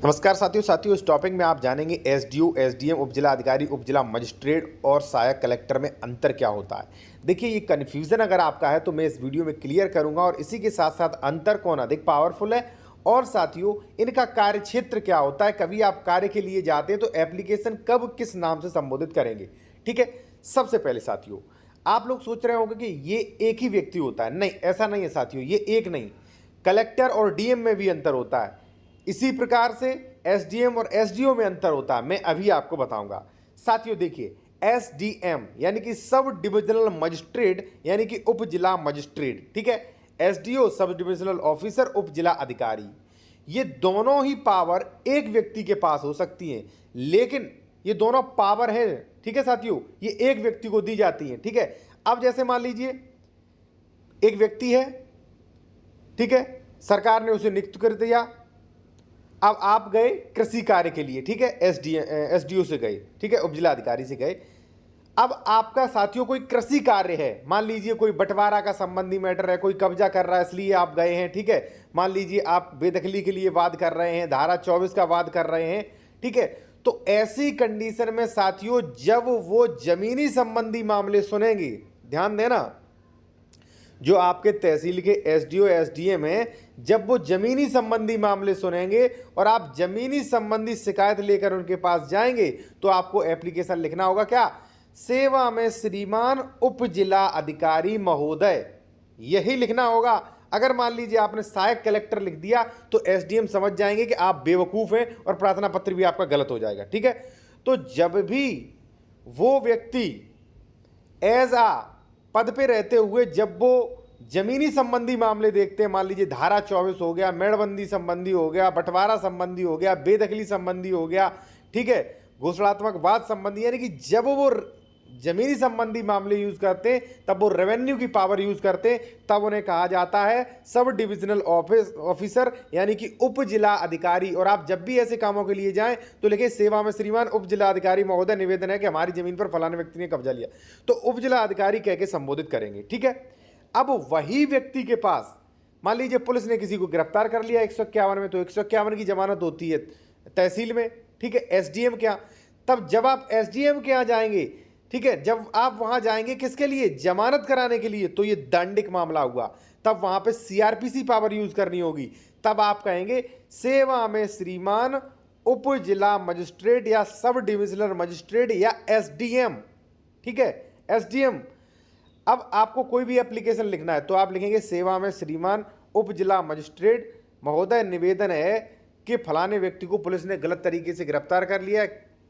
नमस्कार साथियों इस टॉपिक में आप जानेंगे एसडीओ, एसडीएम, उपजिला अधिकारी, उपजिला मजिस्ट्रेट और सहायक कलेक्टर में अंतर क्या होता है। देखिए, ये कन्फ्यूज़न अगर आपका है तो मैं इस वीडियो में क्लियर करूंगा और इसी के साथ साथ अंतर कौन अधिक पावरफुल है और साथियों इनका कार्य क्षेत्र क्या होता है। कभी आप कार्य के लिए जाते हैं तो एप्लीकेशन कब किस नाम से संबोधित करेंगे। ठीक है, सबसे पहले साथियों आप लोग सोच रहे होंगे कि ये एक ही व्यक्ति होता है। नहीं, ऐसा नहीं है साथियों, ये एक नहीं, कलेक्टर और डीएम में भी अंतर होता है। इसी प्रकार से एसडीएम और एसडीओ में अंतर होता है, मैं अभी आपको बताऊंगा। साथियों देखिए, एसडीएम यानी कि सब डिविजनल मजिस्ट्रेट यानी कि उप जिला मजिस्ट्रेट, ठीक है। एसडीओ सब डिविजनल ऑफिसर, उप जिला अधिकारी, ये दोनों ही पावर एक व्यक्ति के पास हो सकती हैं, लेकिन ये दोनों पावर है, ठीक है साथियों, ये एक व्यक्ति को दी जाती है। ठीक है, अब जैसे मान लीजिए एक व्यक्ति है, ठीक है, सरकार ने उसे नियुक्त कर दिया। अब आप गए कृषि कार्य के लिए, ठीक है, एसडीओ से गए, ठीक है, उपजिला अधिकारी से गए। अब आपका साथियों कोई कृषि कार्य है, मान लीजिए कोई बंटवारा का संबंधी मैटर है, कोई कब्जा कर रहा है इसलिए आप गए हैं। ठीक है, मान लीजिए आप बेदखली के लिए वाद कर रहे हैं, धारा 24 का वाद कर रहे हैं। ठीक है, तो ऐसी कंडीशन में साथियों जब वो जमीनी संबंधी मामले सुनेंगे, ध्यान देना, जो आपके तहसील के एसडीओ एसडीएम हैं, जब वो जमीनी संबंधी मामले सुनेंगे और आप जमीनी संबंधी शिकायत लेकर उनके पास जाएंगे तो आपको एप्लीकेशन लिखना होगा क्या, सेवा में श्रीमान उप जिला अधिकारी महोदय, यही लिखना होगा। अगर मान लीजिए आपने सहायक कलेक्टर लिख दिया तो एसडीएम समझ जाएंगे कि आप बेवकूफ हैं और प्रार्थना पत्र भी आपका गलत हो जाएगा। ठीक है, तो जब भी वो व्यक्ति एज आ पद पे रहते हुए जब वो जमीनी संबंधी मामले देखते हैं, मान लीजिए धारा 24 हो गया, मेड़बंदी संबंधी हो गया, बंटवारा संबंधी हो गया, बेदखली संबंधी हो गया, ठीक है, घोषणात्मक वाद संबंधी, यानी कि जब वो जमीनी संबंधी मामले यूज करते हैं तब वो रेवेन्यू की पावर यूज करते हैं, तब उन्हें कहा जाता है सब डिविजनल ऑफिसर यानी कि उप जिला अधिकारी। और आप जब भी ऐसे कामों के लिए जाएं तो लिखे सेवा में श्रीमान उप जिला अधिकारी महोदय, निवेदन है कि हमारी जमीन पर फलाने व्यक्ति ने कब्जा लिया, तो उप जिला अधिकारी कह के संबोधित करेंगे। ठीक है, अब वही व्यक्ति के पास मान लीजिए पुलिस ने किसी को गिरफ्तार कर लिया 151 में, तो 151 की जमानत होती है तहसील में, ठीक है, एसडीएम के यहाँ। तब जब आप एसडीएम के यहाँ जाएंगे, ठीक है, जब आप वहां जाएंगे किसके लिए, जमानत कराने के लिए, तो ये दंडिक मामला हुआ, तब वहां पे सीआरपीसी पावर यूज करनी होगी। तब आप कहेंगे सेवा में श्रीमान उप जिला मजिस्ट्रेट या सब डिविजनल मजिस्ट्रेट या एसडीएम। ठीक है, एसडीएम। अब आपको कोई भी एप्लीकेशन लिखना है तो आप लिखेंगे सेवा में श्रीमान उप जिला मजिस्ट्रेट महोदय, निवेदन है कि फलाने व्यक्ति को पुलिस ने गलत तरीके से गिरफ्तार कर लिया,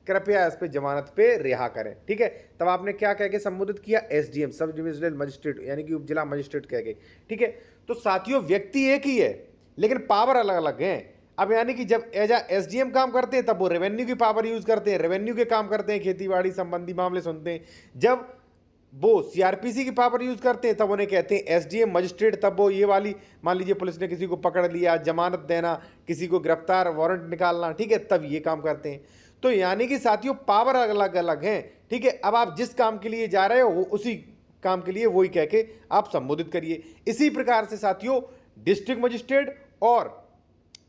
कृपया इस पे जमानत पे रिहा करें। ठीक है, तब आपने क्या कह के संबोधित किया, एसडीएम सब डिविजनल मजिस्ट्रेट यानी कि उपजिला मजिस्ट्रेट कह के। ठीक है, तो साथियों व्यक्ति एक ही है लेकिन पावर अलग अलग हैं। अब यानी कि जब एसडीएम काम करते हैं तब वो रेवेन्यू की पावर यूज करते हैं, रेवेन्यू के काम करते हैं, खेतीबाड़ी संबंधी मामले सुनते हैं। जब वो सीआरपीसी की पावर यूज करते हैं तब उन्हें कहते हैं एसडीएम मजिस्ट्रेट। तब वो ये वाली मान लीजिए पुलिस ने किसी को पकड़ लिया, जमानत देना, किसी को गिरफ्तार वारंट निकालना, ठीक है, तब ये काम करते हैं। तो यानी कि साथियों पावर अलग अलग हैं। ठीक है, अब आप जिस काम के लिए जा रहे हो उसी काम के लिए वही कह के आप संबोधित करिए। इसी प्रकार से साथियों डिस्ट्रिक्ट मजिस्ट्रेट और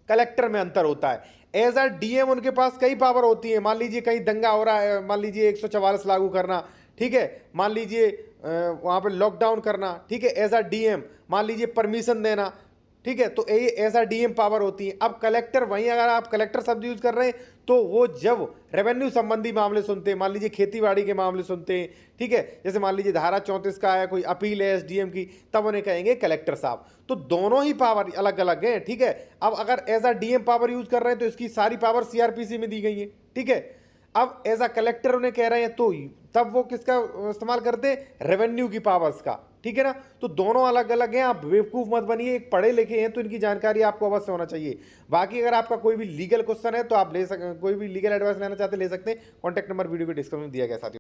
कलेक्टर में अंतर होता है। एज अ डीएम उनके पास कई पावर होती है, मान लीजिए कहीं दंगा हो रहा है, मान लीजिए 144 लागू करना, ठीक है, मान लीजिए वहां पर लॉकडाउन करना, ठीक है, एज अ डीएम, मान लीजिए परमिशन देना, ठीक है, तो ये ऐसा डीएम पावर होती है। अब कलेक्टर, वहीं अगर आप कलेक्टर शब्द यूज कर रहे हैं तो वो जब रेवेन्यू संबंधी मामले सुनते हैं, मान लीजिए खेतीबाड़ी के मामले सुनते हैं, ठीक है, जैसे मान लीजिए धारा 34 का है, कोई अपील है एसडीएम की, तब उन्हें कहेंगे कलेक्टर साहब। तो दोनों ही पावर अलग अलग हैं। ठीक है, अब अगर as a DM power use कर रहे हैं तो इसकी सारी पावर सीआरपीसी में दी गई है। ठीक है, अब एज अ कलेक्टर उन्हें कह रहे हैं तो तब वो किसका इस्तेमाल करते हैं, रेवेन्यू की पावर्स का। ठीक है ना, तो दोनों अलग अलग हैं। आप बेवकूफ मत बनिए, एक पढ़े लिखे हैं तो इनकी जानकारी आपको अवश्य होना चाहिए। बाकी अगर आपका कोई भी लीगल क्वेश्चन है तो आप ले सकते, कोई भी लीगल एडवाइस लेना चाहते ले सकते हैं। कॉन्टैक्ट नंबर वीडियो के डिस्क्रिप्शन में दिया गया साथियों।